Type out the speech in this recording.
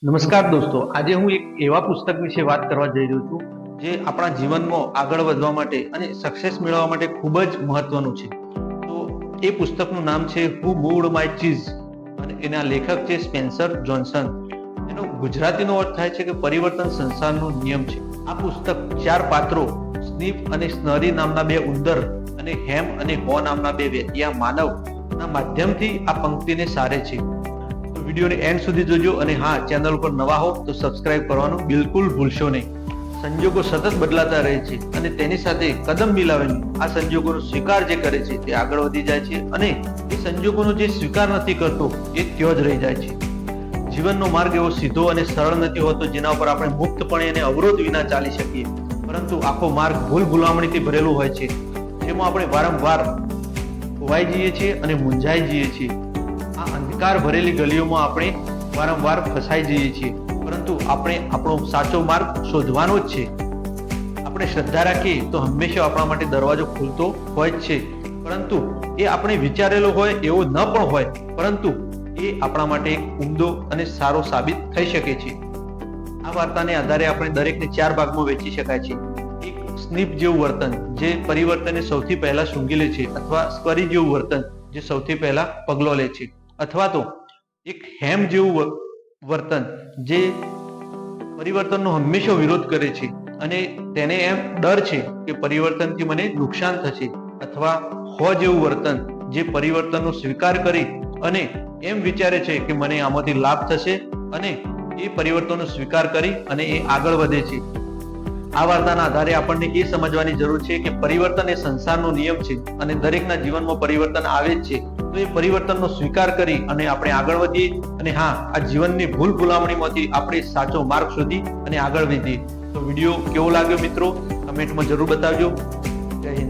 નમસ્કાર દોસ્તો, આજે હું એક એવા પુસ્તક વિશે વાત કરવા જઈ રહ્યો છું જે આપણા જીવનમાં આગળ વધવા માટે અને સક્સેસ મેળવવા માટે ખૂબ જ મહત્વનું છે. તો એ પુસ્તકનું નામ છે હુ મૂવ્ડ માય ચીઝ અને એના લેખક છે સ્પેન્સર જોન્સન. એનો ગુજરાતીનો અર્થ થાય છે કે પરિવર્તન સંસારનો નિયમ છે. આ પુસ્તક 4 પાત્રો સ્નીપ અને સ્નરી નામના 2 ઉંદર અને હેમ અને હો નામના 2 વેતિયા માનવના માધ્યમથી આ પંક્તિને સારે છે. વિડીયોને એન્ડ સુધી જોજો અને હા, ચેનલ પર નવા હો તો સબસ્ક્રાઇબ કરવાનું બિલકુલ ભૂલશો નહીં. સંજોગો સતત બદલાતા રહે છે અને તેની સાથે કદમ મિલાવીને આ સંજોગોનો સ્વીકાર જે કરે છે તે આગળ વધી જાય છે અને એ સંજોગોનો જે સ્વીકાર નથી કરતો એ ત્યો જ રહી જાય છે. જીવનનો માર્ગ એવો સીધો અને સરળ નથી હોતો જેના ઉપર આપણે મુક્તપણે અને અવરોધ વિના ચાલી શકીએ, પરંતુ આખો માર્ગ ભૂલ ભૂલામણીથી ભરેલો હોય છે, જેમાં આપણે વારંવાર ખોવાઈ જઈએ છીએ અને મૂંઝાઈ જઈએ છીએ. આ અંધકાર ભરેલી ગલીઓમાં આપણે વારંવાર ફસાઈ જઈએ છીએ, પરંતુ આપણે આપણો સાચો માર્ગ શોધવાનો જ છે. આપણે શ્રદ્ધા રાખીએ તો હંમેશા આપણા માટે દરવાજો ખુલતો હોય જ છે, પરંતુ એ આપણે વિચારેલો હોય એવો ન પણ હોય, પરંતુ એ આપણા માટે એક ઉમદો અને સારો સાબિત થઈ શકે છે. આ વાર્તાને આધારે આપણે દરેકને 4 ભાગમાં વહેંચી શકાય છે. એક સ્નીપ જેવું વર્તન જે પરિવર્તનને સૌથી પહેલા સૂંઘી લે છે, અથવા સ્કરી જેવું વર્તન જે સૌથી પહેલા પગલો લે છે, અથવા તો એક હેમ જેવું વર્તન જે પરિવર્તનનો હંમેશા વિરોધ કરે છે અને તેને એમ ડર છે કે પરિવર્તનથી મને નુકસાન થશે, અથવા હો જેવું વર્તન જે પરિવર્તનનો સ્વીકાર કરી અને એમ વિચારે છે કે મને આમાંથી લાભ થશે અને એ પરિવર્તનનો સ્વીકાર કરી અને એ આગળ વધે છે. આ વાર્તાના આધારે આપણને એ સમજવાની જરૂર છે કે પરિવર્તન એ સંસારનો નિયમ છે અને દરેકના જીવનમાં પરિવર્તન આવે જ છે. તો એ પરિવર્તનનો સ્વીકાર કરી અને આપણે આગળ વધીએ અને હા, આ જીવનની ભૂલ ભૂલામણીમાંથી આપણે સાચો માર્ગ શોધી અને આગળ વધીએ. તો વિડીયો કેવો લાગ્યો મિત્રો, કમેન્ટમાં જરૂર બતાવજો. જય હિન્દ.